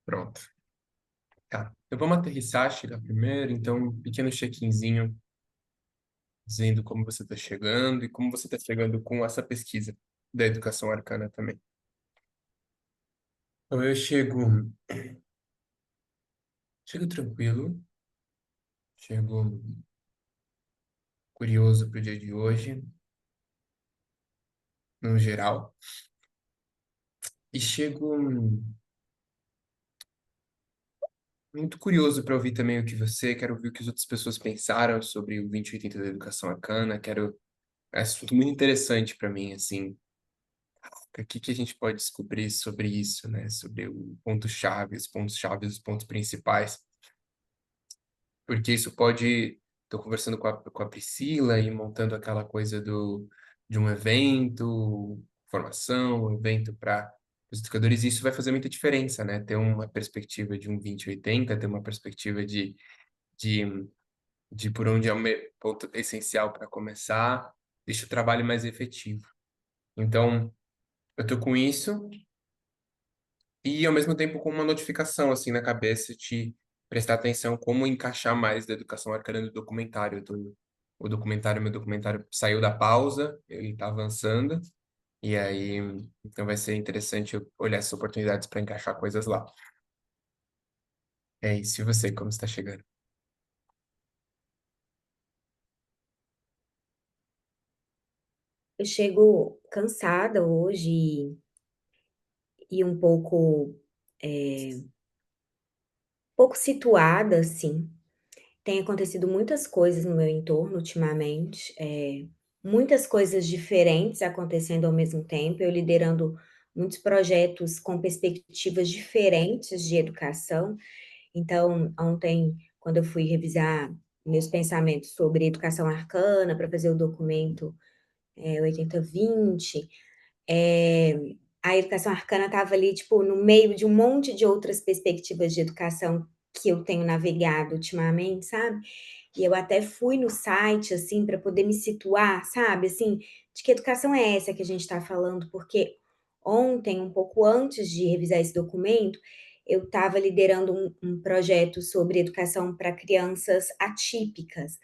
Pronto. Tá. Então vamos aterrissar, chegar primeiro. Então, um pequeno check-inzinho dizendo como você está chegando e como você está chegando com essa pesquisa da educação arcana também. Então, chego tranquilo, chego curioso para o dia de hoje, no geral, e chego muito curioso para ouvir também o que quero ouvir o que as outras pessoas pensaram sobre o 2080 da educação arcana, é um assunto muito interessante para mim, assim, o que que a gente pode descobrir sobre isso, né? Sobre o ponto-chave, os pontos-chave, os pontos principais. Porque isso pode. Estou conversando com a Priscila e montando aquela coisa de um evento, formação, um evento para os educadores, e isso vai fazer muita diferença, né? Ter uma perspectiva de um 2080, ter uma perspectiva de, de por onde é o ponto essencial para começar, deixa o trabalho mais efetivo. Então, eu estou com isso. E ao mesmo tempo com uma notificação assim na cabeça de prestar atenção como encaixar mais da educação arcana no documentário. Meu documentário saiu da pausa, ele está avançando, e aí então vai ser interessante eu olhar essas oportunidades para encaixar coisas lá. É isso, e você, como está chegando? Eu chego cansada hoje e um pouco situada, assim. Tem acontecido muitas coisas no meu entorno ultimamente, muitas coisas diferentes acontecendo ao mesmo tempo, eu liderando muitos projetos com perspectivas diferentes de educação. Então, ontem, quando eu fui revisar meus pensamentos sobre educação arcana para fazer o documento, 80-20, a educação arcana estava ali, tipo, no meio de um monte de outras perspectivas de educação que eu tenho navegado ultimamente, sabe. E eu até fui no site, assim, para poder me situar, sabe, assim, de que educação é essa que a gente está falando, porque ontem, um pouco antes de revisar esse documento, eu estava liderando um projeto sobre educação para crianças atípicas.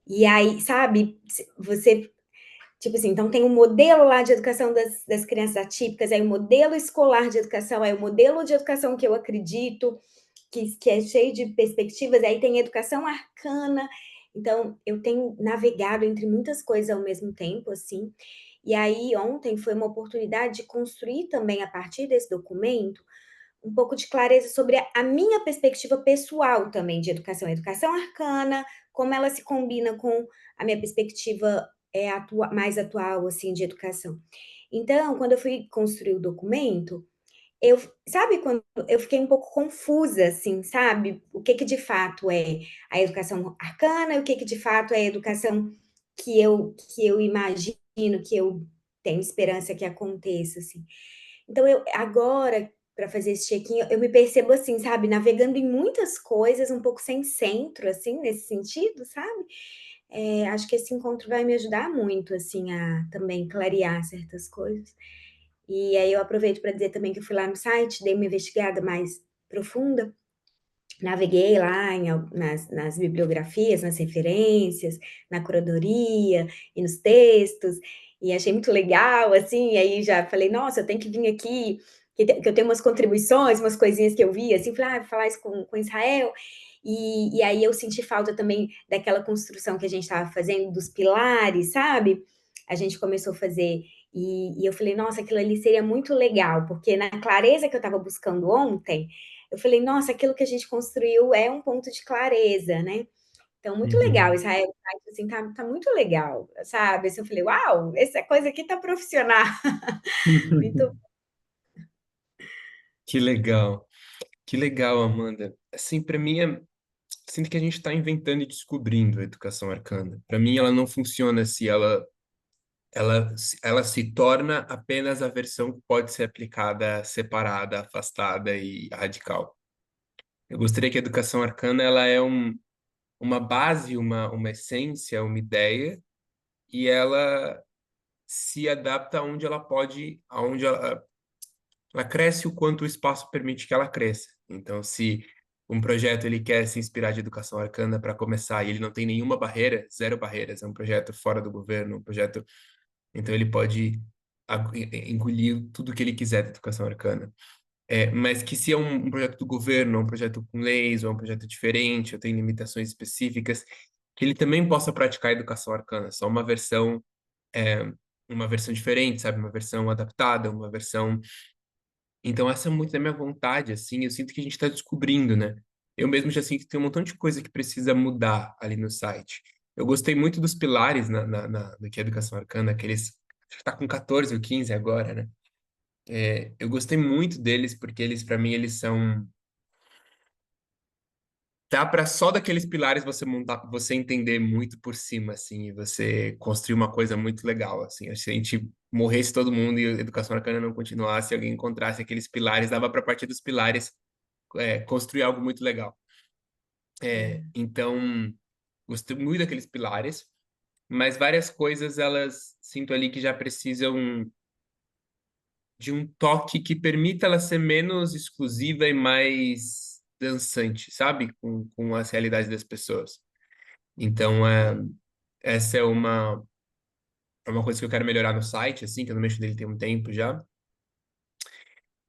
E aí, sabe, você. Tipo assim, então tem um modelo lá de educação das crianças atípicas, aí o modelo escolar de educação, aí o modelo de educação que eu acredito, que é cheio de perspectivas, aí tem educação arcana. Então, eu tenho navegado entre muitas coisas ao mesmo tempo, assim. E aí, ontem foi uma oportunidade de construir também, a partir desse documento, um pouco de clareza sobre a minha perspectiva pessoal também de educação. Educação arcana, como ela se combina com a minha perspectiva mais atual, assim, de educação. Então, quando eu fui construir o documento, eu, sabe, quando eu fiquei um pouco confusa, assim, sabe? O que que de fato é a educação arcana e o que que de fato é a educação que eu imagino, que eu tenho esperança que aconteça, assim. Então eu agora, para fazer esse check-in, eu me percebo assim, sabe, navegando em muitas coisas, um pouco sem centro, assim, nesse sentido, sabe. Acho que esse encontro vai me ajudar muito, assim, a também clarear certas coisas. E aí eu aproveito para dizer também que eu fui lá no site, dei uma investigada mais profunda, naveguei lá nas bibliografias, nas referências, na curadoria e nos textos, e achei muito legal, assim, e aí já falei: "Nossa, eu tenho que vir aqui", que eu tenho umas contribuições, umas coisinhas que eu vi, assim, falei: "Ah, vou falar isso com Israel". E aí eu senti falta também daquela construção que a gente estava fazendo dos pilares, sabe. A gente começou a fazer, e eu falei: "Nossa, aquilo ali seria muito legal", porque na clareza que eu estava buscando ontem, eu falei: "Nossa, aquilo que a gente construiu é um ponto de clareza, né". Então muito legal, Uhum. Israel, assim, tá muito legal, sabe, assim, eu falei: "Uau, essa coisa aqui tá profissional". Muito. Que legal, que legal, Amanda. Assim, para mim sinto que a gente está inventando e descobrindo a educação arcana. Para mim, ela não funciona se ela se torna apenas a versão que pode ser aplicada separada, afastada e radical. Eu gostaria que a educação arcana ela é uma base, uma essência, uma ideia, e ela se adapta aonde ela pode, ela cresce o quanto o espaço permite que ela cresça. Então, se um projeto ele quer se inspirar de educação arcana para começar e ele não tem nenhuma barreira, zero barreiras, é um projeto fora do governo, um projeto, então ele pode engolir tudo que ele quiser da educação arcana. Mas que se é um projeto do governo, um projeto com leis, ou um projeto diferente, ou tem limitações específicas, que ele também possa praticar a educação arcana, só é, uma versão diferente, sabe? Uma versão adaptada, uma versão. Então, essa é muito da minha vontade, assim, eu sinto que a gente está descobrindo, né? Eu mesmo já sinto que tem um montão de coisa que precisa mudar ali no site. Eu gostei muito dos pilares no que é Educação Arcana, aqueles. Acho que tá com 14 ou 15 agora, né? Eu gostei muito deles porque eles, para mim, eles são. Dá para só daqueles pilares você montar, você entender muito por cima, assim, e você construir uma coisa muito legal, assim. Se a gente morresse todo mundo e a educação arcana não continuasse, alguém encontrasse aqueles pilares, dava para partir dos pilares construir algo muito legal. Hum, Então, gostei muito daqueles pilares, mas várias coisas elas sinto ali que já precisam de um toque que permita ela ser menos exclusiva e mais dançante, sabe? Com as realidades das pessoas. Então, essa é uma coisa que eu quero melhorar no site, assim, que eu não mexo nele tem um tempo já.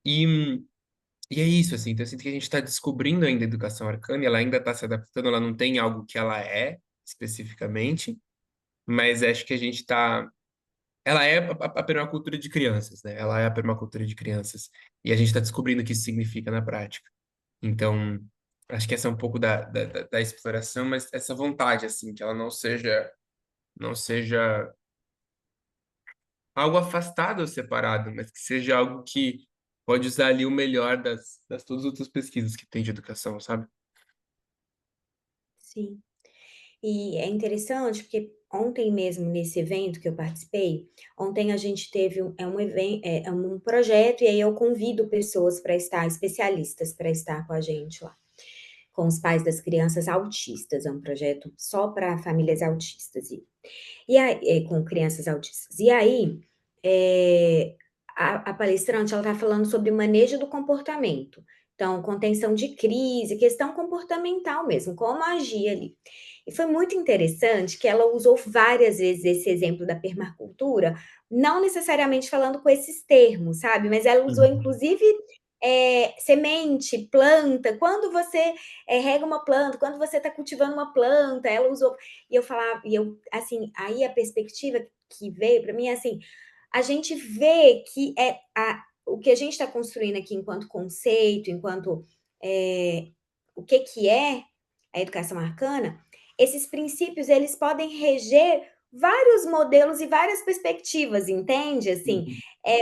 E, e é isso, assim, então eu sinto que a gente está descobrindo ainda a educação arcana, e ela ainda está se adaptando, ela não tem algo que ela é, especificamente, mas acho que a gente está. Ela é a permacultura de crianças, né? Ela é a permacultura de crianças. E a gente está descobrindo o que isso significa na prática. Então, acho que essa é um pouco da exploração, mas essa vontade, assim, que ela não seja algo afastado ou separado, mas que seja algo que pode usar ali o melhor das todas as outras pesquisas que tem de educação, sabe? sim. E é interessante porque ontem mesmo nesse evento que eu participei, ontem a gente teve um projeto e aí eu convido pessoas para estar, especialistas para estar com a gente lá, com os pais das crianças autistas, é um projeto só para famílias autistas e aí, com crianças autistas. E aí, eh, a palestrante ela está falando sobre manejo do comportamento, então contenção de crise, questão comportamental mesmo, como agir ali. E foi muito interessante que ela usou várias vezes esse exemplo da permacultura, não necessariamente falando com esses termos, sabe, mas ela usou Uhum. inclusive, semente, planta, quando você, rega uma planta, quando você está cultivando uma planta, ela usou e eu, assim, aí a perspectiva que veio para mim é assim, a gente vê que o que a gente está construindo aqui enquanto conceito, enquanto, eh, o que é a educação arcana, esses princípios eles podem reger vários modelos e várias perspectivas, entende? Assim, Uhum.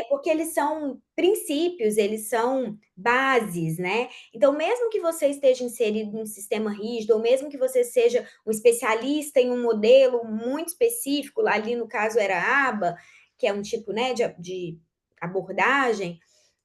porque eles são princípios, eles são bases, né? Então, mesmo que você esteja inserido num sistema rígido, ou mesmo que você seja um especialista em um modelo muito específico, ali no caso era a aba, que é um tipo, né, de abordagem,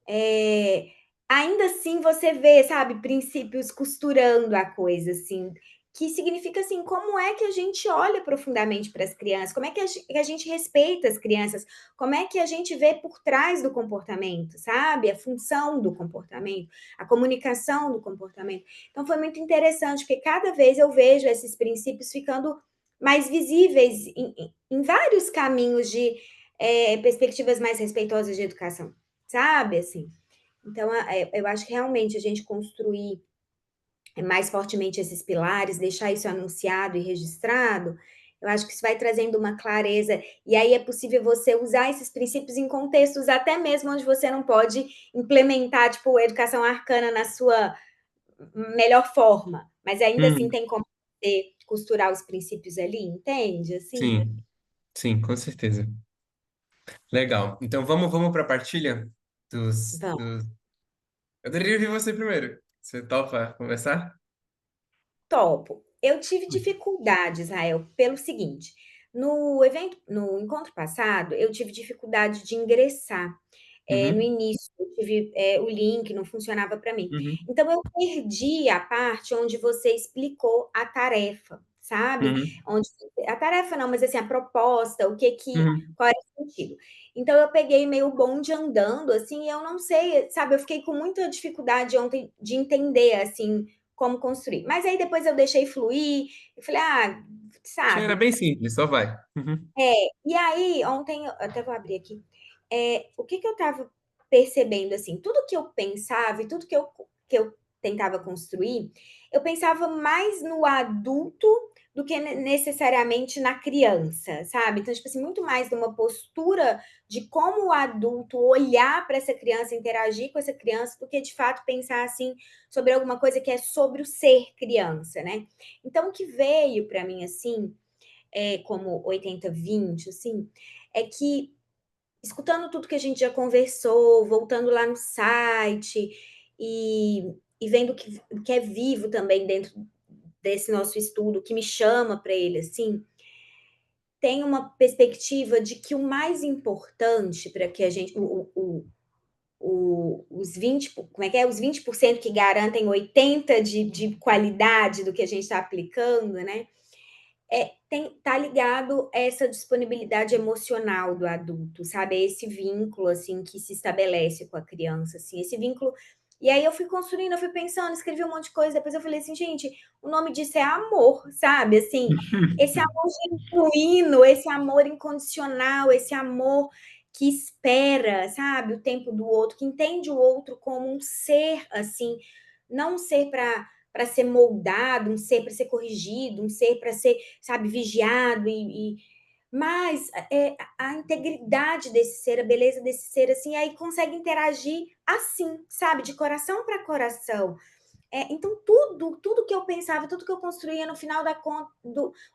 é, ainda assim você vê, sabe, princípios costurando a coisa, assim, que significa assim, como é que a gente olha profundamente para as crianças, como é que a gente respeita as crianças, como é que a gente vê por trás do comportamento, sabe? A função do comportamento, a comunicação do comportamento. Então foi muito interessante, porque cada vez eu vejo esses princípios ficando mais visíveis em vários caminhos de perspectivas mais respeitosas de educação, sabe? Assim. Então, eu acho que realmente a gente construir mais fortemente esses pilares, deixar isso anunciado e registrado, eu acho que isso vai trazendo uma clareza, e aí é possível você usar esses princípios em contextos até mesmo onde você não pode implementar, tipo, a educação arcana na sua melhor forma, mas ainda assim Hum, tem como você costurar os princípios ali, entende? Assim, sim, sim, com certeza. Legal. Então vamos para a partilha vamos. Eu deveria ouvir você primeiro. Você topa começar? Topo. Eu tive dificuldade, Israel, pelo seguinte, no encontro passado, eu tive dificuldade de ingressar. No Uhum, início, eu tive, o link não funcionava para mim. uhum, Então eu perdi a parte onde você explicou a tarefa, sabe? Uhum. Onde a tarefa não, mas assim, a proposta, o que que Uhum. qual era o sentido. Então eu peguei meio o bonde andando, assim, e eu não sei, sabe, eu fiquei com muita dificuldade ontem de entender, assim, como construir. Mas aí depois eu deixei fluir, eu falei: "Ah, Achei era sabe". bem simples, só vai. Uhum. É, e aí ontem eu até vou abrir aqui, o que que eu estava percebendo, assim, tudo que eu pensava e tudo que eu tentava construir, eu pensava mais no adulto do que necessariamente na criança, sabe. Então, tipo assim, muito mais numa postura de como o adulto olhar para essa criança, interagir com essa criança, do que de fato pensar, assim, sobre alguma coisa que é sobre o ser criança, né. Então o que veio para mim, assim, como 80-20, assim, é que escutando tudo que a gente já conversou, voltando lá no site e vendo o que é vivo também dentro desse nosso estudo, que me chama para ele, assim, tem uma perspectiva de que o mais importante para que a gente os 20, como é que é? Os 20% que garantem 80 de qualidade do que a gente está aplicando, né? Tá ligado a essa disponibilidade emocional do adulto, sabe, é esse vínculo, assim, que se estabelece com a criança, assim, esse vínculo. E aí eu fui construindo, eu fui pensando, escrevi um monte de coisa, depois eu falei assim: "Gente, o nome disso é amor", sabe, assim, esse amor genuíno, esse amor incondicional, esse amor que espera, sabe, o tempo do outro, que entende o outro como um ser, assim, não um ser para ser moldado, um ser para ser corrigido, um ser para ser, sabe, vigiado mas a integridade desse ser, a beleza desse ser, assim, aí consegue interagir assim, sabe, de coração para coração. Então tudo que eu pensava, tudo que eu construía, no final da conta,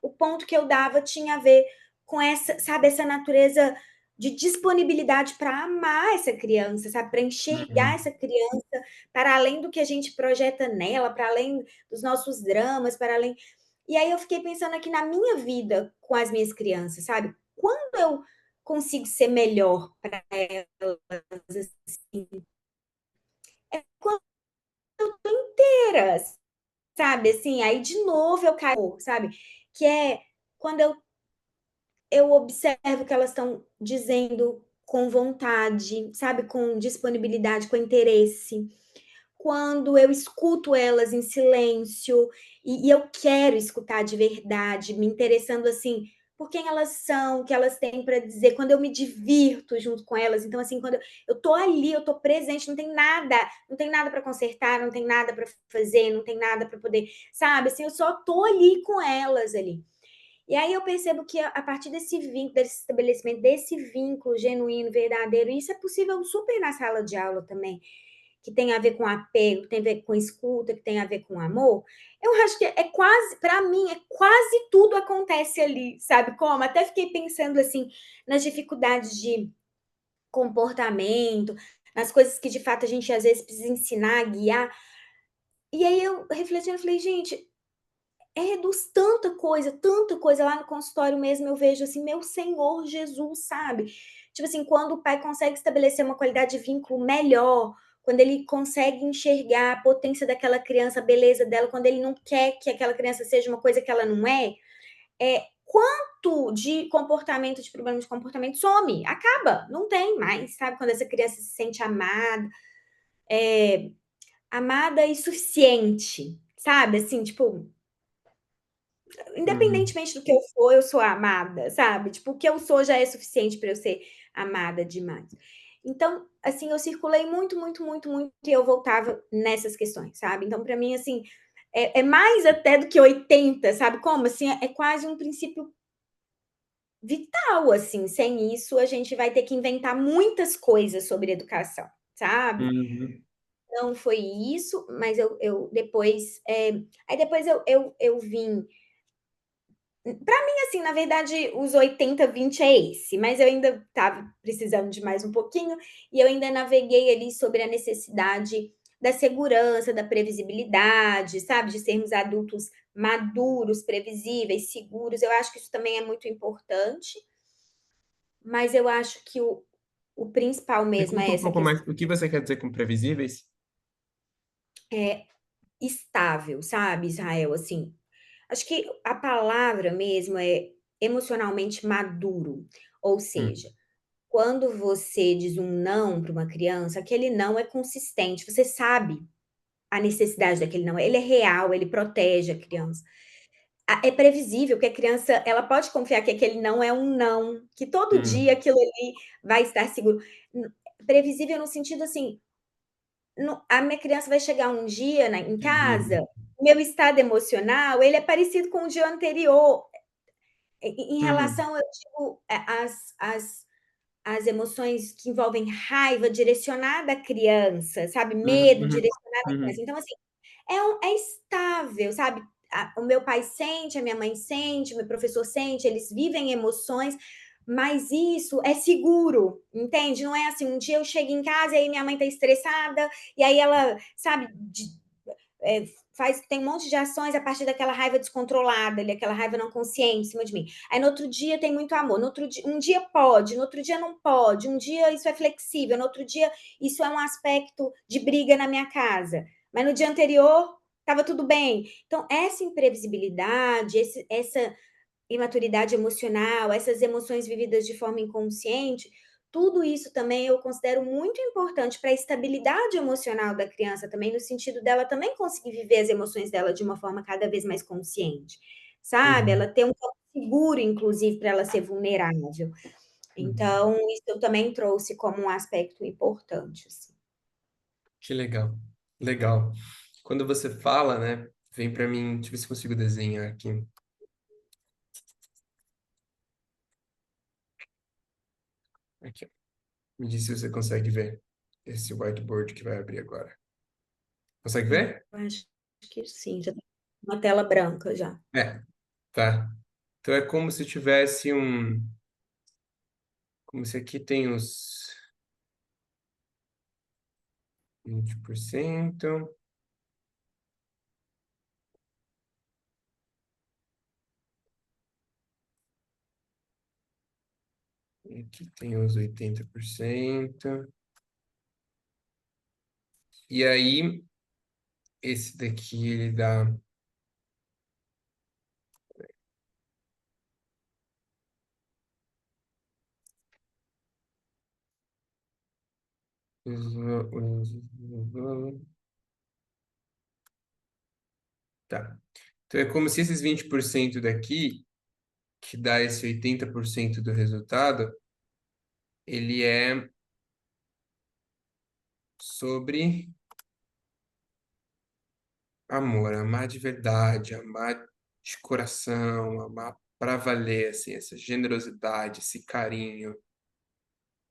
o ponto que eu dava tinha a ver com essa, sabe, essa natureza de disponibilidade para amar essa criança, sabe, para enxergar Uhum. essa criança para além do que a gente projeta nela, para além dos nossos dramas, para além. E aí eu fiquei pensando aqui na minha vida com as minhas crianças, sabe? Quando eu consigo ser melhor para elas, assim, é quando inteiras, sabe? Assim, aí de novo eu caio, sabe? Que é quando eu observo que elas estão dizendo com vontade, sabe? Com disponibilidade, com interesse, quando eu escuto elas em silêncio e eu quero escutar de verdade, me interessando assim por quem elas são, o que elas têm para dizer, quando eu me divirto junto com elas. Então, assim, quando eu tô ali, eu tô presente, não tem nada para consertar, não tem nada para fazer, não tem nada para poder, sabe? Assim, eu só tô ali com elas ali. E aí eu percebo que a partir desse vínculo, desse estabelecimento, desse vínculo genuíno, verdadeiro, isso é possível super na sala de aula também, que tem a ver com apego, que tem a ver com escuta, que tem a ver com amor, eu acho que é quase, para mim, é quase tudo acontece ali, sabe como? Até fiquei pensando assim nas dificuldades de comportamento, nas coisas que de fato a gente às vezes precisa ensinar, guiar. E aí eu refletindo, eu falei, gente, reduz tanta coisa lá no consultório mesmo, eu vejo assim, meu Senhor Jesus, sabe? Tipo assim, quando o pai consegue estabelecer uma qualidade de vínculo melhor, quando ele consegue enxergar a potência daquela criança, a beleza dela, quando ele não quer que aquela criança seja uma coisa que ela não quanto de comportamento, de problema de comportamento some, acaba, não tem mais, sabe? Quando essa criança se sente amada, amada e suficiente, sabe? Assim, tipo, Uhum. independentemente do que eu for, eu sou amada, sabe? Tipo, o que eu sou já é suficiente para eu ser amada demais. Então, assim, eu circulei muito, muito, muito, muito e eu voltava nessas questões, sabe? Então, para mim, assim, é mais até do que 80, sabe como? Assim, é quase um princípio vital, assim. Sem isso, a gente vai ter que inventar muitas coisas sobre educação, sabe? Uhum. Não foi isso, mas eu depois. Aí depois eu vim. Para mim, assim, na verdade, os 80-20 é esse, mas eu ainda estava precisando de mais um pouquinho, e eu ainda naveguei ali sobre a necessidade da segurança, da previsibilidade, sabe, de sermos adultos maduros, previsíveis, seguros. Eu acho que isso também é muito importante, mas eu acho que o principal Me mesmo conta é um essa pouco mais, questão o que você quer dizer com previsíveis? estável, sabe, Israel, assim, Acho que a palavra mesmo é emocionalmente maduro, ou Hum, seja, quando você diz um não para uma criança, aquele não é consistente, você sabe a necessidade daquele não, ele é real, ele protege a criança. É previsível que a criança, ela pode confiar que aquele não é um não, que todo dia hum, aquilo ali vai estar seguro. N Previsível no sentido assim, a minha criança vai chegar um dia em casa, uhum, o meu estado emocional, ele é parecido com o dia anterior. Em uhum, relação, eu digo, as emoções que envolvem raiva direcionada à criança, sabe, uhum, medo uhum, direcionado à criança. uhum, Então, assim, é estável, sabe. O meu pai sente, a minha mãe sente, o meu professor sente, eles vivem emoções, mas isso é seguro, entende. Não é assim, um dia eu chego em casa e aí minha mãe tá estressada, e aí ela, sabe, é, tem um monte de ações a partir daquela raiva descontrolada, ali, aquela raiva não consciente em cima de mim. Aí no outro dia tem muito amor, no outro dia, um dia pode, no outro dia não pode, um dia isso é flexível, no outro dia isso é um aspecto de briga na minha casa, mas no dia anterior estava tudo bem. Então, essa imprevisibilidade, essa imaturidade emocional, essas emoções vividas de forma inconsciente, tudo isso também eu considero muito importante para a estabilidade emocional da criança também, no sentido dela também conseguir viver as emoções dela de uma forma cada vez mais consciente, sabe? uhum, Ela ter um campo seguro, inclusive, para ela ser vulnerável. uhum. Então, isso eu também trouxe como um aspecto importante, assim. Que legal. Legal. Quando você fala, né, vem para mim, deixa eu ver se consigo desenhar aqui. Aqui, ó. Me diz se você consegue ver esse whiteboard que vai abrir agora. Consegue ver? Eu acho que sim, já tá uma tela branca já. É, tá. Então é como se tivesse como se aqui tem os 20%, e aqui tem os 80%. E aí, esse daqui ele dá tá. Então é como se esses 20% daqui, que dá esse 80% do resultado, ele é sobre amor, amar de verdade, amar de coração, amar pra valer, assim, essa generosidade, esse carinho,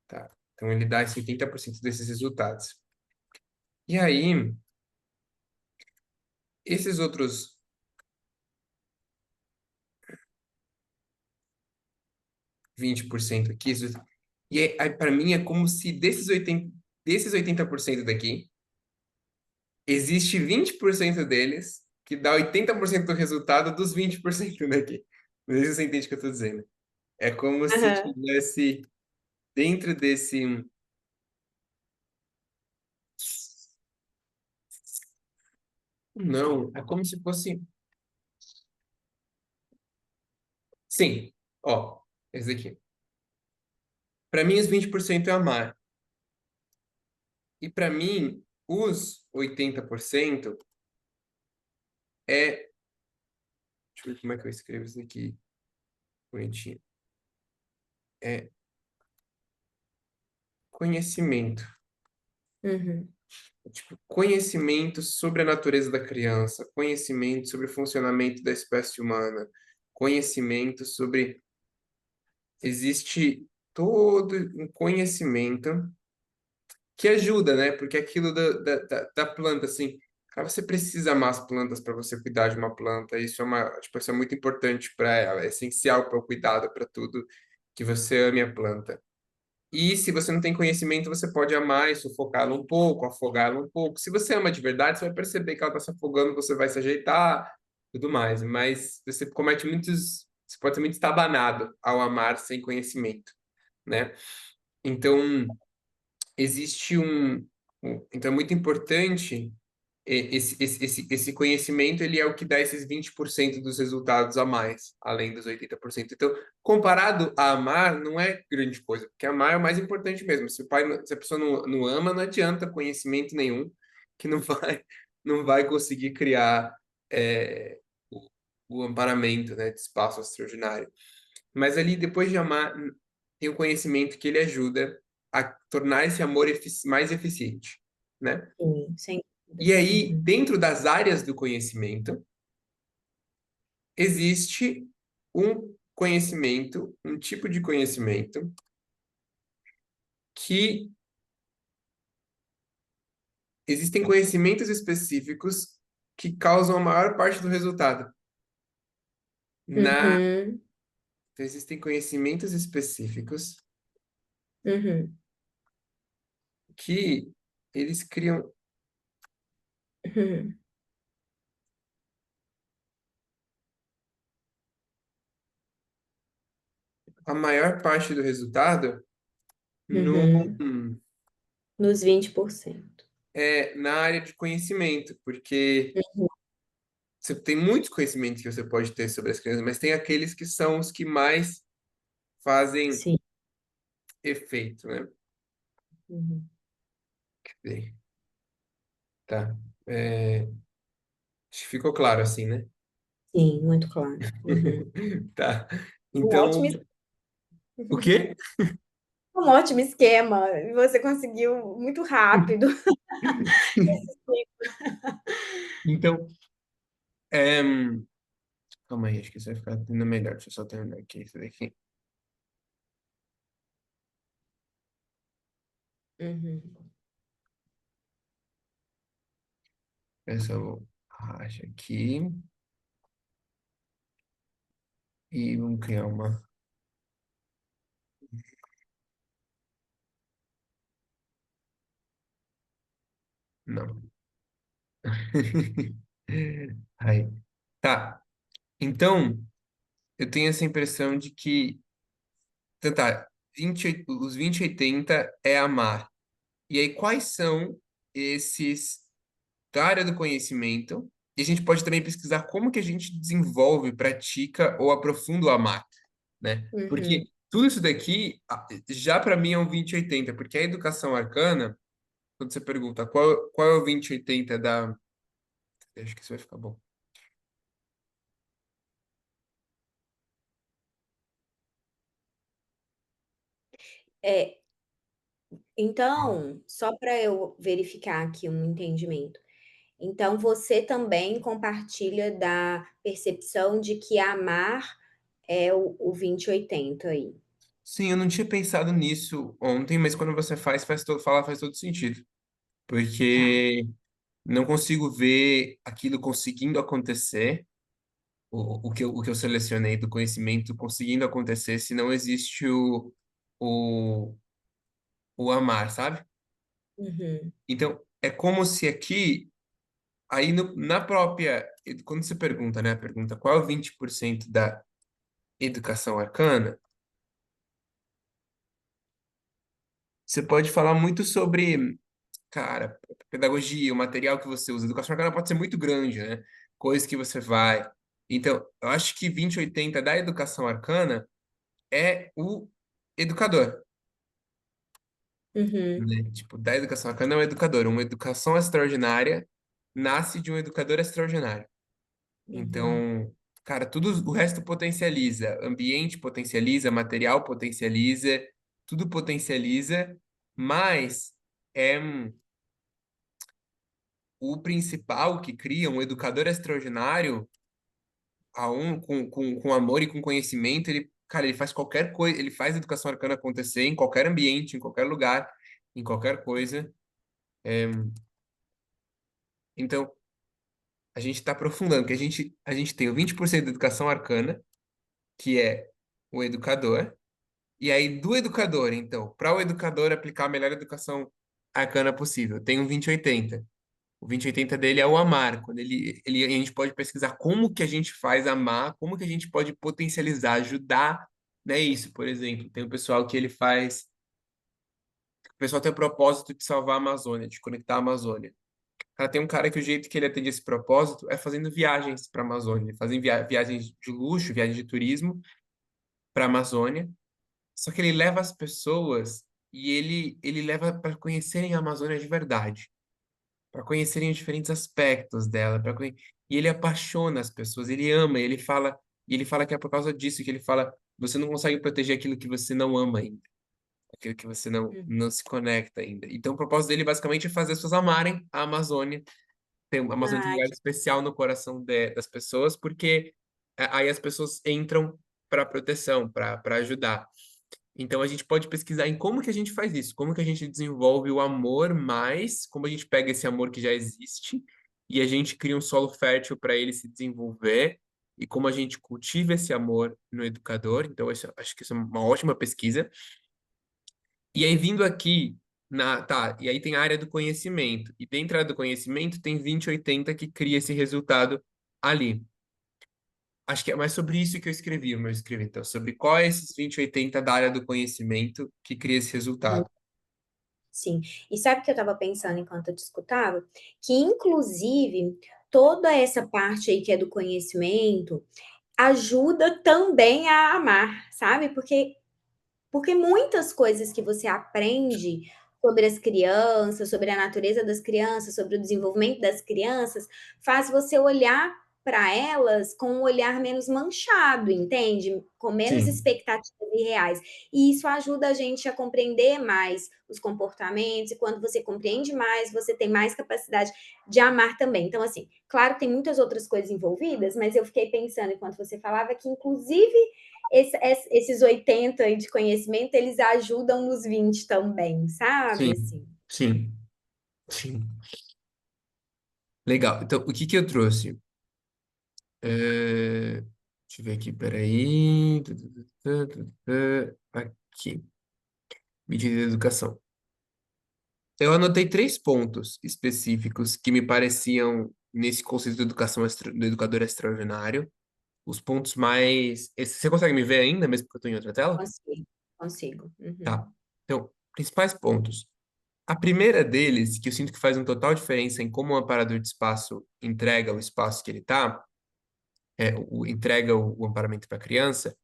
tá? Então ele dá esse 80% desses resultados. E aí, esses outros 20% aqui, e aí, para mim é como se desses 80% daqui, existe 20% deles que dá 80% do resultado dos 20% daqui. Não sei se você entende o que eu estou dizendo. É como se Aham. tivesse dentro desse. Não, é como se fosse. Sim, ó, esse aqui. Para mim, os 20% é amar. E para mim, os 80% é. Deixa eu ver como é que eu escrevo isso aqui bonitinho. É conhecimento. Uhum. Tipo, conhecimento sobre a natureza da criança, conhecimento sobre o funcionamento da espécie humana, conhecimento sobre. Existe todo um conhecimento que ajuda, né? Porque aquilo da planta, assim, cara, você precisa amar as plantas para você cuidar de uma planta. Isso é tipo, isso é muito importante para ela, é essencial para o cuidado, para tudo que você ame a planta. E se você não tem conhecimento, você pode amar e sufocá-la um pouco, afogá-la um pouco. Se você ama de verdade, você vai perceber que ela está se afogando, você vai se ajeitar, tudo mais. Mas você comete muitos, você pode ser muito estabanado ao amar sem conhecimento, né? Então, existe então é muito importante esse conhecimento ele é o que dá esses 20% dos resultados a mais, além dos 80%. Então, comparado a amar, não é grande coisa, porque amar é o mais importante mesmo. Se o pai, se a pessoa não ama, não adianta conhecimento nenhum, que não vai, não vai conseguir criar o, o amparamento, né, de espaço extraordinário. Mas ali, depois de amar, tem o conhecimento que ele ajuda a tornar esse amor mais eficiente, né? Sim, sem E dúvida. aí, Uhum. dentro das áreas do conhecimento, existe um conhecimento, um tipo de conhecimento que existem conhecimentos específicos que causam a maior parte do resultado. Na, Uhum. então, existem conhecimentos específicos Uhum. que eles criam Uhum. a maior parte do resultado no, Uhum. Nos 20%. na área de conhecimento, porque Uhum. você tem muitos conhecimentos que você pode ter sobre as crianças, mas tem aqueles que são os que mais fazem Sim. efeito, né? Uhum. Bem, tá. É, acho que ficou claro assim, né? Sim, muito claro. Uhum. Tá. Um Então, ótimo, o quê? um ótimo esquema. Você conseguiu muito rápido. Então, calma aí, acho que isso vai ficar ainda melhor. Deixa eu só terminar aqui isso daqui. Uhum. Essa eu racho aqui e vamos criar uma. Não. Aí. Tá. Então, eu tenho essa impressão de que. Então tá, os 20/80 é amar. E aí, quais são esses da área do conhecimento? E a gente pode também pesquisar como que a gente desenvolve, pratica ou aprofunda o amar, né? Uhum. Porque tudo isso daqui, já para mim é um 20/80, porque a educação arcana, quando você pergunta qual é o 20/80 da. Acho que isso vai ficar bom. É, então, só para eu verificar aqui um entendimento. Então, você também compartilha da percepção de que amar é o 20/80 aí. Sim, eu não tinha pensado nisso ontem, mas quando você faz todo sentido. Tá. Porque não consigo ver aquilo conseguindo acontecer, o que eu selecionei do conhecimento conseguindo acontecer se não existe o, o amar, sabe? Uhum. Então, é como se aqui, aí na própria, quando você pergunta, né, a pergunta qual é o 20% da educação arcana, você pode falar muito sobre, cara, pedagogia, o material que você usa. Educação arcana pode ser muito grande, né? Coisas que você vai. Então, eu acho que 20/80 da educação arcana é o educador, Uhum. né? Tipo, da educação arcana é o educador. Uma educação extraordinária nasce de um educador extraordinário. Uhum. Então, cara, tudo o resto potencializa. Ambiente potencializa, material potencializa, tudo potencializa, mas é o principal que cria um educador extraordinário, com amor e com conhecimento, ele, cara, ele faz qualquer coisa, ele faz a educação arcana acontecer em qualquer ambiente, em qualquer lugar, em qualquer coisa. Então, a gente está aprofundando, que a gente tem o 20% da educação arcana, que é o educador, e aí do educador, então, para o educador aplicar a melhor educação arcana possível, tem um 20/80. O 20/80 dele é o amar, quando a gente pode pesquisar como que a gente faz amar, como que a gente pode potencializar, ajudar, né? Isso, por exemplo, tem o pessoal que ele faz, o pessoal tem o propósito de salvar a Amazônia, de conectar a Amazônia. Cara, tem um cara que o jeito que ele atende esse propósito é fazendo viagens para a Amazônia, fazendo viagens de luxo, viagens de turismo para a Amazônia. Só que ele leva as pessoas e ele leva para conhecerem a Amazônia de verdade, para conhecerem os diferentes aspectos dela, e ele apaixona as pessoas, ele ama, e ele fala que é por causa disso que ele fala, você não consegue proteger aquilo que você não ama ainda, aquilo que você Uhum. não se conecta ainda. Então o propósito dele basicamente é fazer as pessoas amarem a Amazônia. A Amazônia tem um Ai, lugar que especial no coração das pessoas, porque aí as pessoas entram para proteção, para ajudar. Então a gente pode pesquisar em como que a gente faz isso, como que a gente desenvolve o amor mais, como a gente pega esse amor que já existe e a gente cria um solo fértil para ele se desenvolver e como a gente cultiva esse amor no educador. Então acho que isso é uma ótima pesquisa. E aí vindo aqui tá, e aí tem a área do conhecimento. E dentro da área do conhecimento tem 2080 que cria esse resultado ali. Acho que é mais sobre isso que eu escrevi, o meu escrevi, então, sobre qual é esses 2080 da área do conhecimento que cria esse uhum, resultado. sim. E sabe o que eu estava pensando enquanto eu te escutava? Que, inclusive, toda essa parte aí que é do conhecimento ajuda também a amar, sabe? Porque muitas coisas que você aprende sobre as crianças, sobre a natureza das crianças, sobre o desenvolvimento das crianças, faz você olhar para elas com um olhar menos manchado, entende? Com menos Sim, expectativas irreais. E isso ajuda a gente a compreender mais os comportamentos, e quando você compreende mais, você tem mais capacidade de amar também. Então, assim, claro que tem muitas outras coisas envolvidas, mas eu fiquei pensando enquanto você falava que, inclusive, esses 80 aí de conhecimento, eles ajudam nos 20 também, sabe? sim, Assim. sim, sim. Legal. Então, o que que eu trouxe? Deixa eu ver aqui, peraí. Aqui, medida de educação. Eu anotei três pontos específicos que me pareciam nesse conceito de educação do educador extraordinário. Os pontos mais. Você consegue me ver ainda, mesmo que eu estou em outra tela? Consigo, consigo. Uhum. Tá. Então, principais pontos. A primeira deles, que eu sinto que faz uma total diferença em como o amparador de espaço entrega o espaço que ele está, entrega o amparamento para a criança,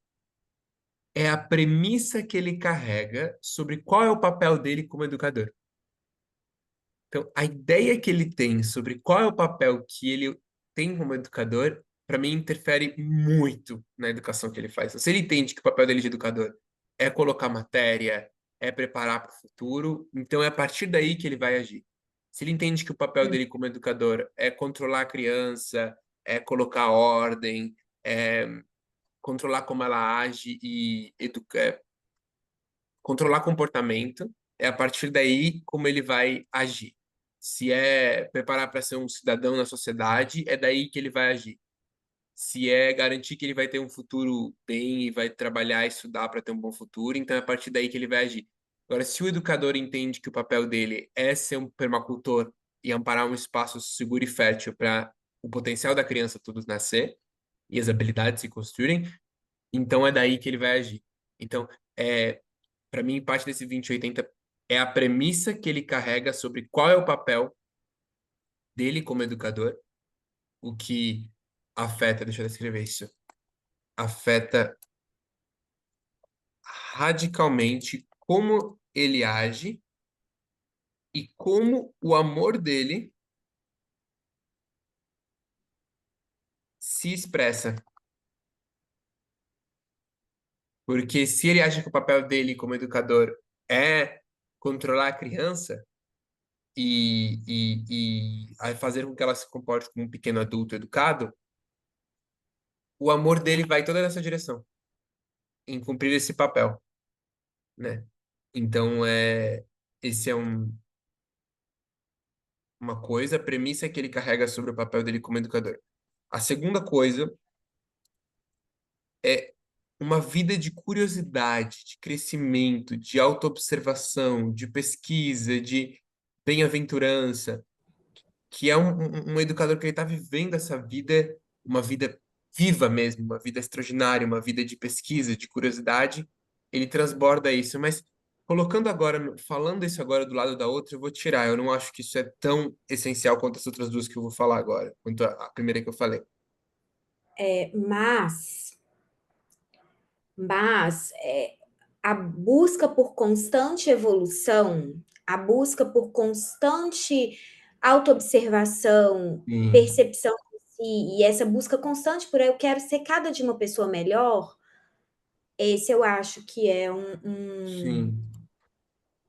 é a premissa que ele carrega sobre qual é o papel dele como educador. Então, a ideia que ele tem sobre qual é o papel que ele tem como educador, para mim, interfere muito na educação que ele faz. Se ele entende que o papel dele de educador é colocar matéria, é preparar para o futuro, então é a partir daí que ele vai agir. Se ele entende que o papel Hum, dele como educador é controlar a criança, é colocar ordem, é controlar como ela age e controlar comportamento, é a partir daí como ele vai agir. Se é preparar para ser um cidadão na sociedade, é daí que ele vai agir. Se é garantir que ele vai ter um futuro bem e vai trabalhar e estudar para ter um bom futuro, então é a partir daí que ele vai agir. Agora, se o educador entende que o papel dele é ser um permacultor e amparar um espaço seguro e fértil para o potencial da criança tudo nascer e as habilidades se construírem, então é daí que ele vai agir. Então, para mim, parte desse 2080 é a premissa que ele carrega sobre qual é o papel dele como educador, o que afeta, deixa eu descrever isso, afeta radicalmente como ele age e como o amor dele se expressa. Porque se ele acha que o papel dele como educador é controlar a criança e fazer com que ela se comporte como um pequeno adulto educado, o amor dele vai toda nessa direção, em cumprir esse papel, né? Então, esse é uma coisa, a premissa que ele carrega sobre o papel dele como educador. A segunda coisa é uma vida de curiosidade, de crescimento, de autoobservação, de pesquisa, de bem-aventurança, que é um educador que ele está vivendo essa vida, uma vida viva mesmo, uma vida extraordinária, uma vida de pesquisa, de curiosidade, ele transborda isso. Mas colocando agora, falando isso agora do lado da outra, eu vou tirar. Eu não acho que isso é tão essencial quanto as outras duas que eu vou falar agora, quanto a primeira que eu falei. Mas a busca por constante evolução, a busca por constante autoobservação, Sim, percepção de si, e essa busca constante por eu quero ser cada dia uma pessoa melhor, esse eu acho que é sim.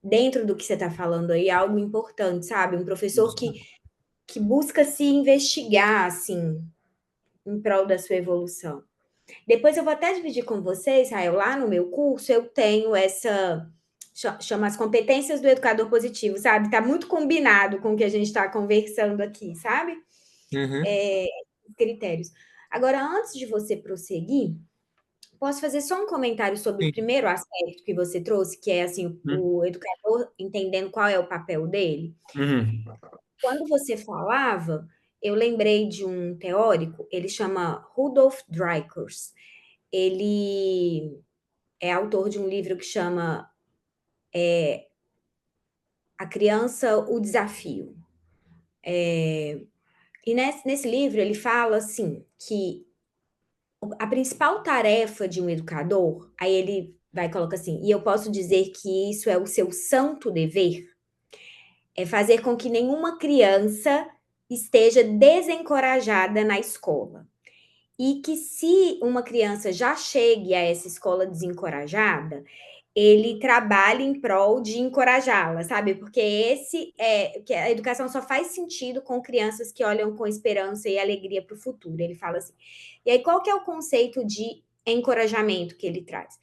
dentro do que você está falando aí, algo importante, sabe? Um professor que busca se investigar, assim, em prol da sua evolução. Depois eu vou até dividir com vocês, Rael, lá no meu curso eu tenho essa chama as competências do educador positivo, sabe? Tá muito combinado com o que a gente está conversando aqui, sabe? Uhum, Critérios. Agora, antes de você prosseguir, posso fazer só um comentário sobre o sim. primeiro aspecto que você trouxe, que é assim, Uhum, o educador entendendo qual é o papel dele. uhum, Quando você falava, eu lembrei de um teórico, ele chama Rudolf Dreikurs. Ele é autor de um livro que chama A Criança, o Desafio. E nesse livro ele fala assim que a principal tarefa de um educador, aí ele vai colocar assim, e eu posso dizer que isso é o seu santo dever, é fazer com que nenhuma criança esteja desencorajada na escola. E que se uma criança já chegue a essa escola desencorajada, ele trabalha em prol de encorajá-la, sabe? Porque esse é que a educação só faz sentido com crianças que olham com esperança e alegria para o futuro. Ele fala assim. E aí, qual que é o conceito de encorajamento que ele traz?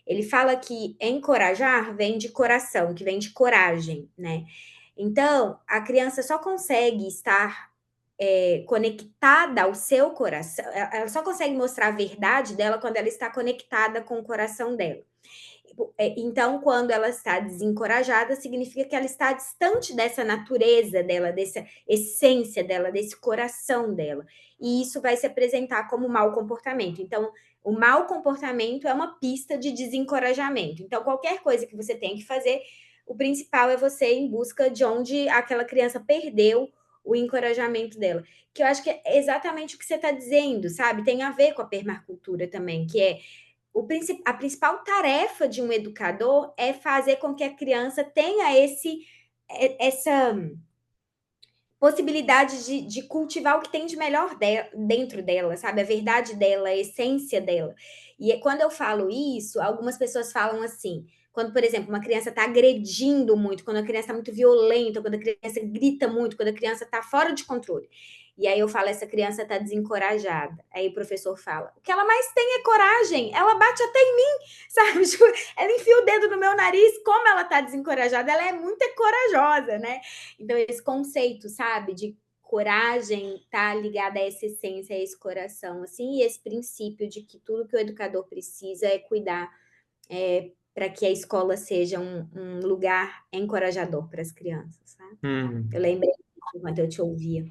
Ele fala que encorajar vem de coração, que vem de coragem, né? Então, a criança só consegue estar conectada ao seu coração, ela só consegue mostrar a verdade dela quando ela está conectada com o coração dela. Então, quando ela está desencorajada, significa que ela está distante dessa natureza dela, dessa essência dela, desse coração dela. E isso vai se apresentar como mau comportamento. Então, o mau comportamento é uma pista de desencorajamento. Então, qualquer coisa que você tem que fazer, o principal é você ir em busca de onde aquela criança perdeu o encorajamento dela. Que eu acho que é exatamente o que você está dizendo, sabe? Tem a ver com a permacultura também, que é a principal tarefa de um educador é fazer com que a criança tenha essa possibilidade de cultivar o que tem de melhor dentro dela, sabe? A verdade dela, a essência dela. E quando eu falo isso, algumas pessoas falam assim. Quando, por exemplo, uma criança está agredindo muito, quando a criança está muito violenta, quando a criança grita muito, quando a criança está fora de controle. E aí eu falo, essa criança está desencorajada. Aí o professor fala, o que ela mais tem é coragem, ela bate até em mim, sabe? Tipo, ela enfia o dedo no meu nariz, como ela está desencorajada, ela é muito corajosa, né? Então, esse conceito, sabe, de coragem tá ligada a essa essência, a esse coração, assim, e esse princípio de que tudo que o educador precisa é cuidar para que a escola seja um lugar encorajador para as crianças, sabe? Eu uhum. lembrei enquanto eu te ouvia.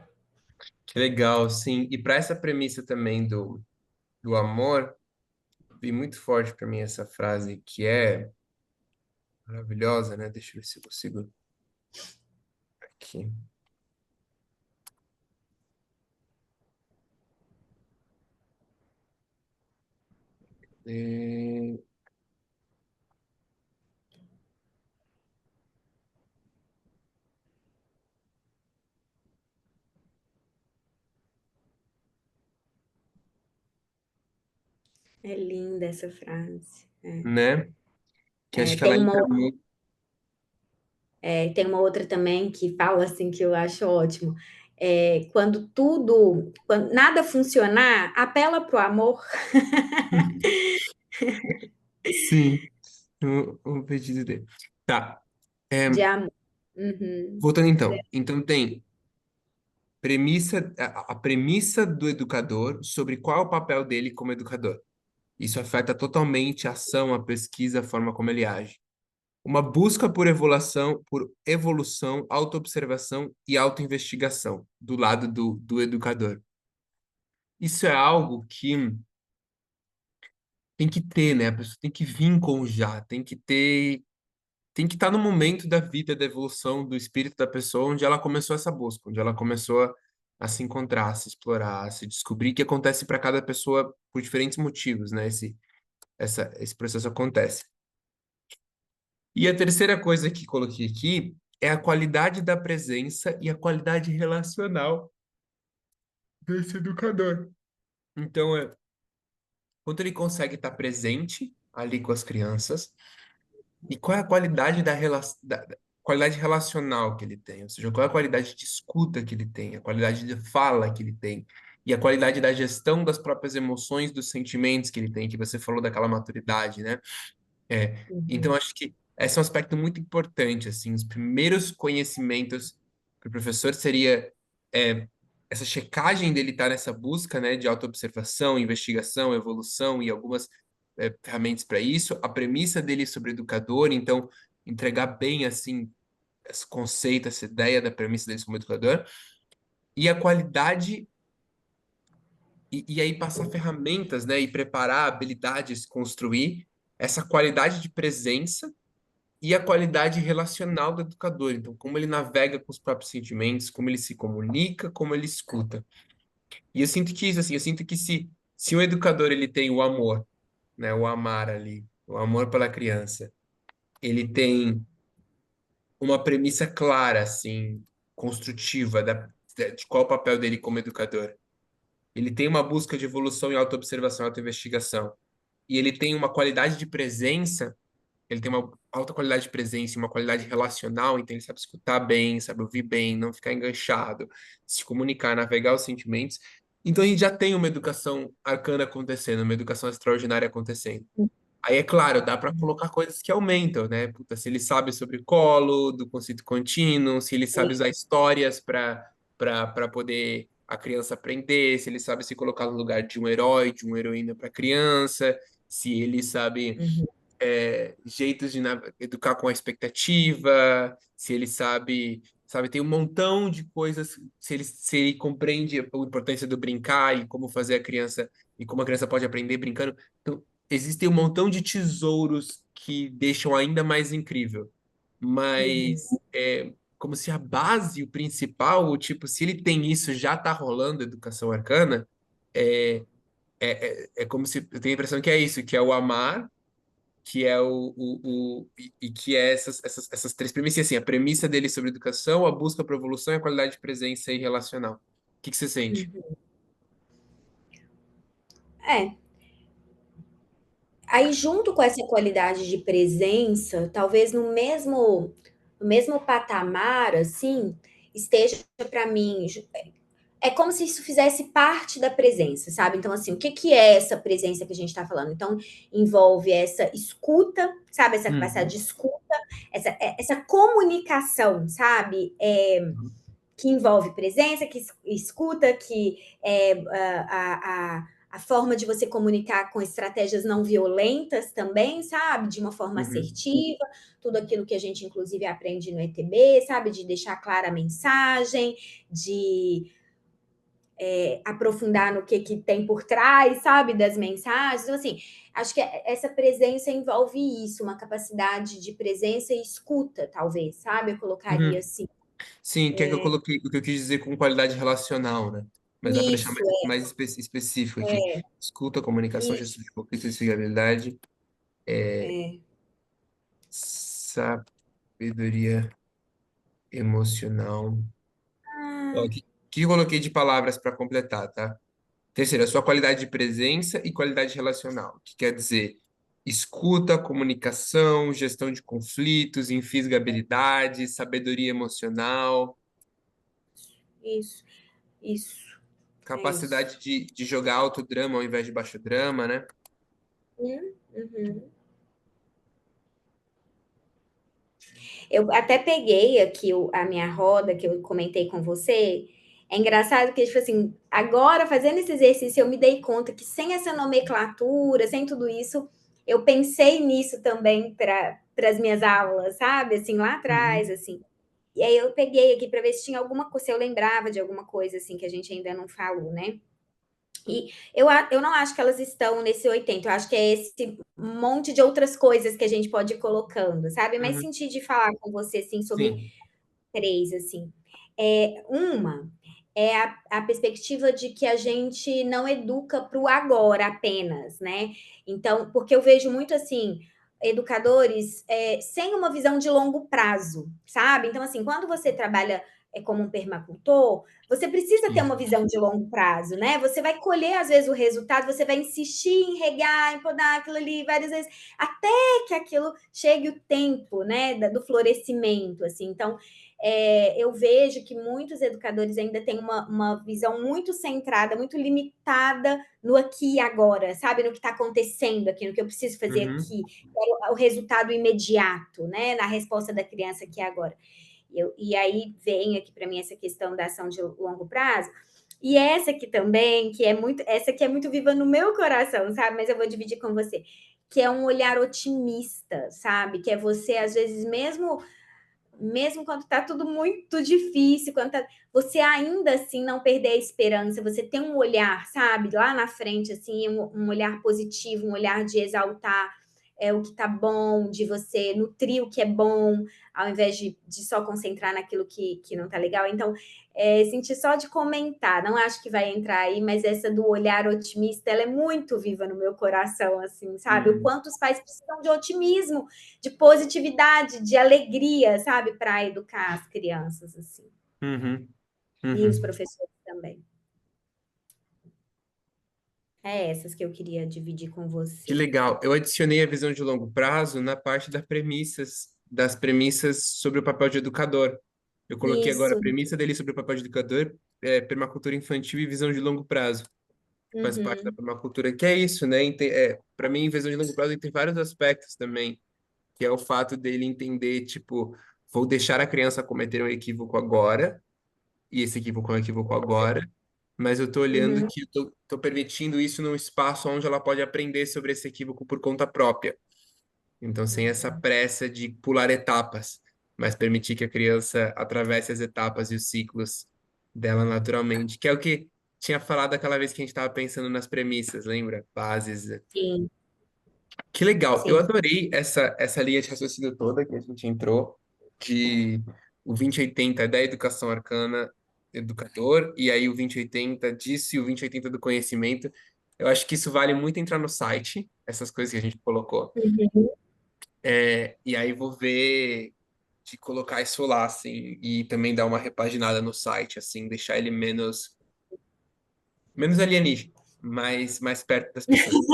Que legal, sim. E para essa premissa também do amor, vi muito forte para mim essa frase que é maravilhosa, né? Deixa eu ver se eu consigo aqui. É, É linda essa frase. né? Que acho que ela Tem entra muito. tem uma outra também que fala assim que eu acho ótimo. Quando nada funcionar, apela para o amor. Sim, o pedido dele. Tá. É, De amor. Uhum. voltando então. Então tem premissa, a premissa do educador sobre qual é o papel dele como educador. Isso afeta totalmente a ação, a pesquisa, a forma como ele age. Uma busca por evolução, autoobservação e autoinvestigação do lado do educador. Isso é algo que tem que ter, né? A pessoa tem que vir com já, tem que ter. tem que estar no momento da vida, da evolução do espírito da pessoa, onde ela começou essa busca, onde ela começou a se encontrar, a se explorar, a se descobrir, que acontece para cada pessoa por diferentes motivos, né? Esse processo acontece. E a terceira coisa que coloquei aqui é a qualidade da presença e a qualidade relacional desse educador. Então, quanto ele consegue estar presente ali com as crianças e qual é a qualidade da qualidade relacional que ele tem, ou seja, qual é a qualidade de escuta que ele tem, a qualidade de fala que ele tem e a qualidade da gestão das próprias emoções, dos sentimentos que ele tem, que você falou daquela maturidade, né? Então, Uhum, acho que esse é um aspecto muito importante, assim, os primeiros conhecimentos para o professor seria é, essa checagem dele estar nessa busca, né, de autoobservação, investigação, evolução e algumas ferramentas para isso, a premissa dele sobre o educador, então, entregar bem, assim, esse conceito, essa ideia da premissa dele como educador, e a qualidade, e aí passar ferramentas, né, e preparar habilidades, construir essa qualidade de presença e a qualidade relacional do educador. Então, como ele navega com os próprios sentimentos, como ele se comunica, como ele escuta. E eu sinto que isso, assim, eu sinto que se um educador ele tem o amor, né, o amar ali, o amor pela criança, ele tem uma premissa clara, assim, construtiva de qual o papel dele como educador. Ele tem uma busca de evolução e autoobservação, autoinvestigação. E ele tem uma qualidade de presença. Ele tem uma alta qualidade de presença, e uma qualidade relacional, então ele sabe escutar bem, sabe ouvir bem, não ficar enganchado, se comunicar, navegar os sentimentos. Então a gente já tem uma educação arcana acontecendo, uma educação extraordinária acontecendo. Aí, é claro, dá para colocar coisas que aumentam, né? Puta, se ele sabe sobre colo, do conceito contínuo, se ele sabe usar histórias para poder a criança aprender, se ele sabe se colocar no lugar de um herói, de uma heroína para a criança, se ele sabe uhum, jeitos de educar com a expectativa, se ele sabe, tem um montão de coisas, se ele compreende a importância do brincar e como fazer a criança, e como a criança pode aprender brincando. Então, existem um montão de tesouros que deixam ainda mais incrível. uhum, Mas como se a base, o principal, o tipo, se ele tem isso, já está rolando educação arcana, é, é como se eu tenho a impressão que é isso, que é o amar que é e que é essas três premissas, assim, a premissa dele sobre educação, a busca por evolução e a qualidade de presença e relacional. O que você sente? uhum. É, aí junto com essa qualidade de presença, talvez no mesmo patamar, assim, esteja para mim é como se isso fizesse parte da presença, sabe? Então, assim, o que que é essa presença que a gente está falando? Então, envolve essa escuta, sabe? Essa capacidade Uhum, de escuta, essa comunicação, sabe? Que envolve presença, que escuta, que é a forma de você comunicar com estratégias não violentas também, sabe? De uma forma uhum, assertiva, tudo aquilo que a gente, inclusive, aprende no ETB, sabe? De deixar clara a mensagem, de aprofundar no que tem por trás, sabe, das mensagens. Então, assim, acho que essa presença envolve isso, uma capacidade de presença e escuta, talvez, sabe? Eu colocaria uhum. assim. Sim, que é que eu coloquei, o que eu quis dizer com qualidade relacional, né? Mas dá para deixar Isso, mais específico aqui. Escuta, comunicação, isso, gestão de conflitos e fiabilidade, é. sabedoria emocional. Ó, Ah, que eu coloquei de palavras para completar, tá? Terceiro, a sua qualidade de presença e qualidade relacional, que quer dizer escuta, comunicação, gestão de conflitos, infisgabilidade, sabedoria emocional, isso, isso, é isso. capacidade de jogar alto drama ao invés de baixo drama, né? Uhum. Eu até peguei aqui a minha roda que eu comentei com você. É engraçado que, tipo assim, agora fazendo esse exercício, eu me dei conta que sem essa nomenclatura, sem tudo isso, eu pensei nisso também para as minhas aulas, sabe? Assim, lá atrás, Uhum. assim. E aí eu peguei aqui para ver se tinha alguma coisa, se eu lembrava de alguma coisa assim que a gente ainda não falou, né? E eu não acho que elas estão nesse 80, eu acho que é esse monte de outras coisas que a gente pode ir colocando, sabe? Mas Uhum. senti de falar com você, assim, sobre Sim. três, assim. Uma é a perspectiva de que a gente não educa para o agora apenas, né? Então, porque eu vejo muito assim, educadores sem uma visão de longo prazo, sabe? Então, assim, quando você trabalha como um permacultor, você precisa ter Sim. uma visão de longo prazo, né? Você vai colher, às vezes, o resultado, você vai insistir em regar, em podar aquilo ali várias vezes, até que aquilo chegue o tempo, né, do florescimento, assim. Então, eu vejo que muitos educadores ainda têm uma visão muito centrada, muito limitada no aqui e agora, sabe? No que está acontecendo aqui, no que eu preciso fazer Uhum. aqui, o resultado imediato, né? Na resposta da criança aqui e agora. E aí vem aqui para mim essa questão da ação de longo prazo. E essa aqui também, essa aqui é muito viva no meu coração, sabe? Mas eu vou dividir com você, que é um olhar otimista, sabe? Que é você, às vezes, mesmo quando está tudo muito difícil, você ainda assim não perder a esperança, você tem um olhar, sabe, lá na frente, assim, um olhar positivo, um olhar de exaltar o que está bom, de você nutrir o que é bom, ao invés de só concentrar naquilo que não está legal. Então, sentir só de comentar, não acho que vai entrar aí, mas essa do olhar otimista, ela é muito viva no meu coração, assim, sabe? O Uhum. quanto os pais precisam de otimismo, de positividade, de alegria, sabe, para educar as crianças assim. Uhum. E os Uhum. professores também. É essas que eu queria dividir com Que você. legal. Eu adicionei a visão de longo prazo na parte das premissas sobre o papel de educador. Eu coloquei agora a Isso. premissa dele sobre o papel de educador, permacultura infantil e visão de longo prazo, que faz parte da Uhum. permacultura, que é isso, né? Para mim, visão de longo prazo tem vários aspectos também, que é o fato dele entender, tipo, vou deixar a criança cometer um equívoco agora, e esse equívoco é um equívoco agora, mas eu tô olhando Uhum. que tô permitindo isso num espaço onde ela pode aprender sobre esse equívoco por conta própria. Então, sem essa pressa de pular etapas, mas permitir que a criança atravesse as etapas e os ciclos dela naturalmente, que é o que tinha falado aquela vez que a gente estava pensando nas premissas, lembra? Bases. Sim, Que legal. Eu sim. adorei essa linha de raciocínio toda que a gente entrou, de o 2080 da educação arcana, educador, e aí o 2080 disso e o 2080 do conhecimento. Eu acho que isso vale muito entrar no site, essas coisas que a gente colocou. Uhum. E aí vou ver de colocar isso lá, assim, e também dar uma repaginada no site, assim, deixar ele menos alienígena, mais perto das pessoas.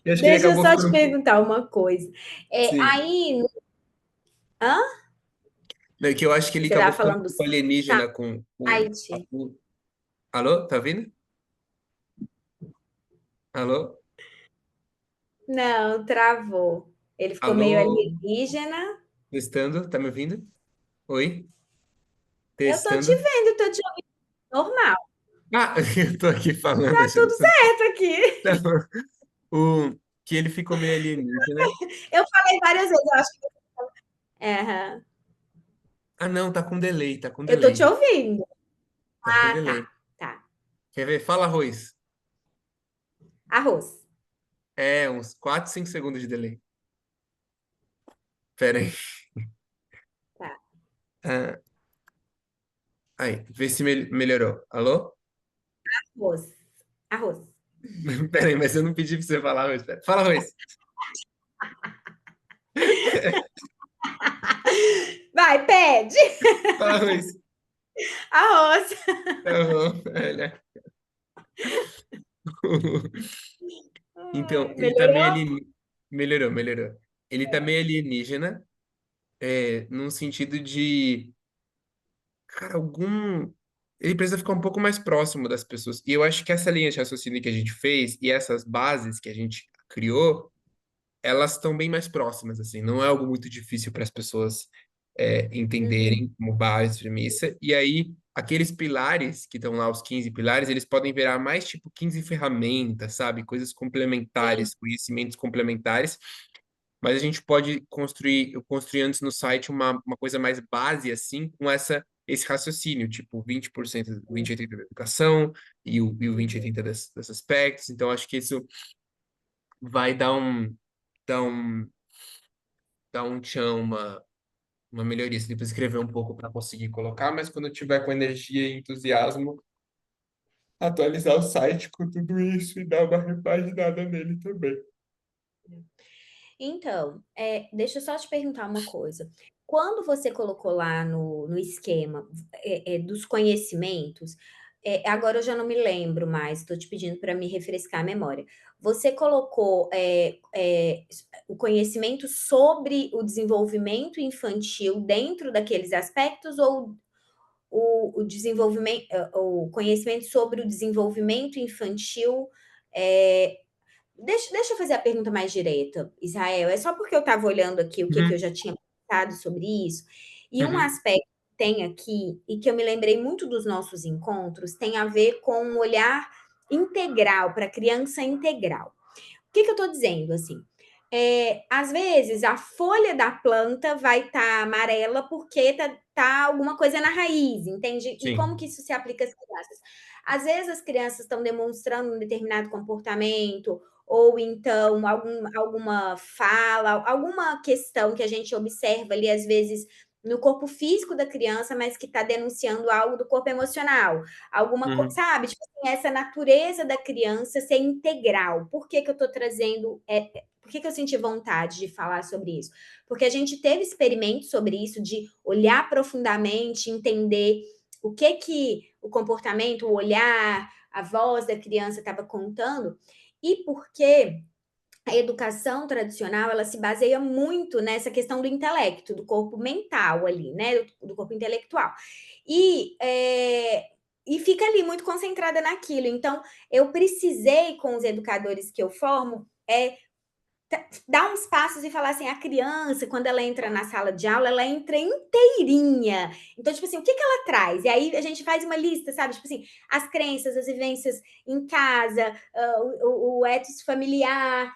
E acho que ele Deixa eu acabou só te ficando. perguntar uma coisa. Sim. Aí, hã? Não, que eu acho que ele Você acabou estava ficando um falando do pouco alienígena com... site? Alô, tá vindo? Alô? Não, travou. Ele ficou meio Alô? alienígena. Testando, tá me ouvindo? Oi? Eu tô te Testando. vendo, tô te ouvindo normal. Ah, eu tô aqui falando, Tá achando tudo que você... certo aqui. Tá bom. Que ele ficou meio alienígena. Eu falei várias vezes, eu acho que. Aham. Ah, não, tá com delay, tá com Eu tô te delay. ouvindo. Tá com Ah, tá. delay. Tá. Quer ver? Fala arroz. Arroz. É, uns 4, 5 segundos de delay. Pera aí. Tá. Ah, aí, vê se melhorou. Alô? Arroz. Arroz. Pera aí, mas eu não pedi pra você falar arroz. Pera. Fala arroz. Vai, pede. Fala arroz. Arroz. Tá bom, olha. Então, Ai, ele tá meio melhorou? alienígena. Melhorou, melhorou. Ele tá meio alienígena, num sentido de, cara, algum. Ele precisa ficar um pouco mais próximo das pessoas. E eu acho que essa linha de raciocínio que a gente fez e essas bases que a gente criou, elas estão bem mais próximas, assim. Não é algo muito difícil para as pessoas Uhum. entenderem como base, premissa. E aí, aqueles pilares que estão lá, os 15 pilares, eles podem virar mais tipo 15 ferramentas, sabe? Coisas Sim. complementares, conhecimentos complementares. Mas a gente pode construir, eu construí antes no site uma coisa mais base, assim, com essa esse raciocínio, tipo, 20%, 20-80% da educação e o 20-80% dos aspectos. Então, acho que isso vai dar um, dar um tchan, uma melhoria. Você depois escrever um pouco para conseguir colocar, mas quando eu tiver com energia e entusiasmo, atualizar o site com tudo isso e dar uma repaginada nele também. Então, deixa eu só te perguntar uma coisa. Quando você colocou lá no esquema, dos conhecimentos, agora eu já não me lembro mais, estou te pedindo para me refrescar a memória. Você colocou, o conhecimento sobre o desenvolvimento infantil dentro daqueles aspectos ou o conhecimento sobre o desenvolvimento infantil, eh, deixa eu fazer a pergunta mais direta, Israel. É só porque eu estava olhando aqui o que que eu Uhum, já tinha pensado sobre isso, e um uhum, aspecto que tem aqui, e que eu me lembrei muito dos nossos encontros, tem a ver com um olhar integral, para a criança integral. O que que eu estou dizendo, assim? Às vezes a folha da planta vai estar amarela porque tá alguma coisa na raiz, entende? E como sim. que isso se aplica às crianças? Às vezes as crianças estão demonstrando um determinado comportamento, ou então alguma fala, alguma questão que a gente observa ali, às vezes, no corpo físico da criança, mas que está denunciando algo do corpo emocional. Uhum, Sabe? Tipo assim, essa natureza da criança ser integral. Por que que eu estou trazendo. Por que que eu senti vontade de falar sobre isso? Porque a gente teve experimentos sobre isso, de olhar profundamente, entender o que que o comportamento, o olhar, a voz da criança estava contando, e porque a educação tradicional ela se baseia muito nessa questão do intelecto, do corpo mental ali, né? Do corpo intelectual. E, e fica ali muito concentrada naquilo. Então, eu precisei, com os educadores que eu formo, dar uns passos e falar assim: a criança, quando ela entra na sala de aula, ela entra inteirinha. Então, tipo assim, o que que ela traz? E aí a gente faz uma lista, sabe? Tipo assim, as crenças, as vivências em casa, o ethos familiar,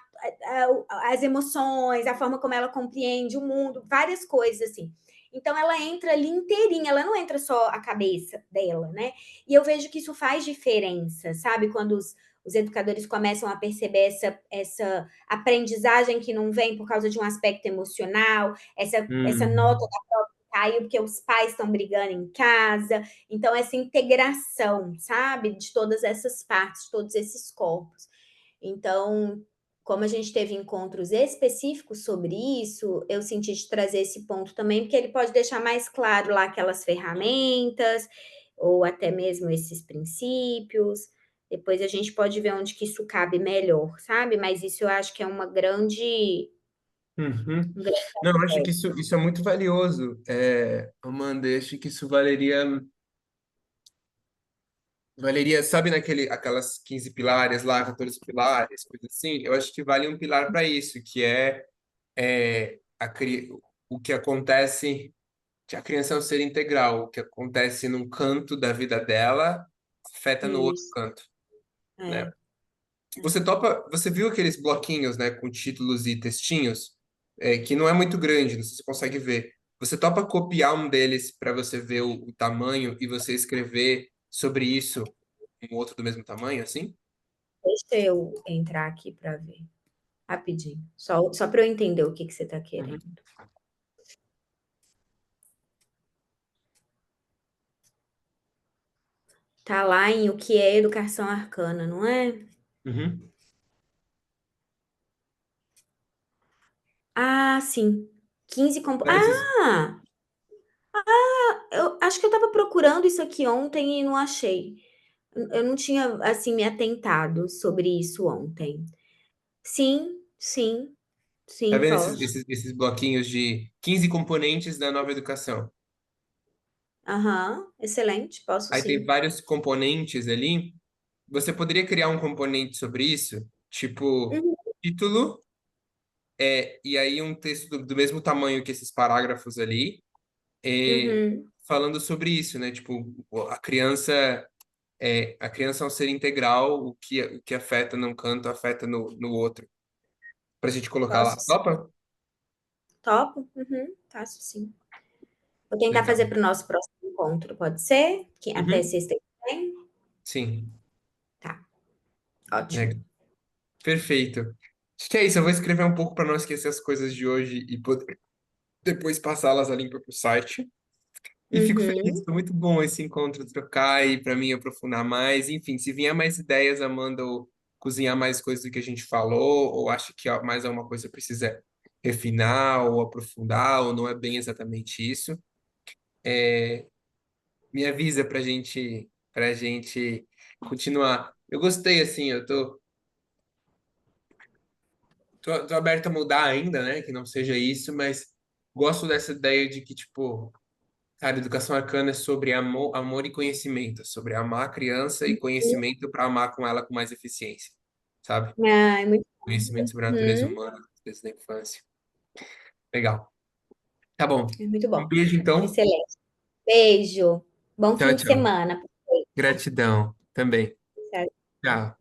as emoções, a forma como ela compreende o mundo, várias coisas assim. Então ela entra ali inteirinha, ela não entra só a cabeça dela, né? E eu vejo que isso faz diferença, sabe? Quando os educadores começam a perceber essa aprendizagem que não vem por causa de um aspecto emocional, essa nota uhum, da prova que caiu porque os pais estão brigando em casa. Então, essa integração, sabe, de todas essas partes, de todos esses corpos. Então, como a gente teve encontros específicos sobre isso, eu senti de trazer esse ponto também, porque ele pode deixar mais claro lá aquelas ferramentas, ou até mesmo esses princípios. Depois a gente pode ver onde que isso cabe melhor, sabe? Mas isso eu acho que é uhum. um grande Não, eu acho que aspecto. isso é muito valioso, Amanda. Eu acho que isso valeria, sabe, aquelas 15 pilares lá, 14 pilares, coisa assim? Eu acho que vale um pilar para isso, que o que acontece, que a criança é um ser integral, o que acontece num canto da vida dela afeta no outro Isso, canto, né? é. Você viu aqueles bloquinhos, né, com títulos e textinhos, que não é muito grande, não sei se você consegue ver. Você topa copiar um deles para você ver o tamanho e você escrever sobre isso um outro do mesmo tamanho, assim? Deixa eu entrar aqui para ver, rapidinho. Só para eu entender o que que você está Uhum, querendo. Tá lá em o que é educação arcana, não é? uhum. Ah, sim. 15 É, esses, Ah! Eu acho que eu estava procurando isso aqui ontem e não achei. Eu não tinha, assim, me atentado sobre isso ontem. Sim, sim, tá sim, vendo esses, posso. esses, esses bloquinhos de 15 componentes da nova educação? Aham, excelente, posso Aí tem sim. vários componentes ali. Você poderia criar um componente sobre isso, tipo Uhum, título, e aí um texto do mesmo tamanho que esses parágrafos ali, é, uhum, falando sobre isso, né? Tipo, a criança é um ser integral, o que afeta num canto afeta no outro. Pra gente colocar lá. posso sim. Topa? Topo? Uhum, faço sim. Vou tentar fazer Legal. para o nosso próximo encontro, pode ser? Que até Uhum. sexta que vem? Sim, Tá, né? ótimo. Perfeito. Acho que é isso. Eu vou escrever um pouco para não esquecer as coisas de hoje e poder depois passá-las a limpo para o site. E fico feliz, Uhum. foi muito bom esse encontro, trocar e para mim aprofundar mais. Enfim, se vier mais ideias, Amanda, ou cozinhar mais coisas do que a gente falou, ou acha que mais alguma coisa precisa refinar ou aprofundar, ou não é bem exatamente isso, me avisa pra gente continuar. Eu gostei, assim, tô aberto a mudar ainda, né? Que não seja isso, mas gosto dessa ideia de que, tipo, cara, educação arcana é sobre amor, amor e conhecimento, é sobre amar a criança e conhecimento para amar com ela com mais eficiência, sabe? Ai, muito Conhecimento sobre a natureza uhum. humana desde a infância. Legal. Tá bom. É muito Um bom. beijo, então. Excelente. Beijo. Bom Tchau, fim de tchau. semana. Aproveita. Gratidão também. Tchau. Tchau.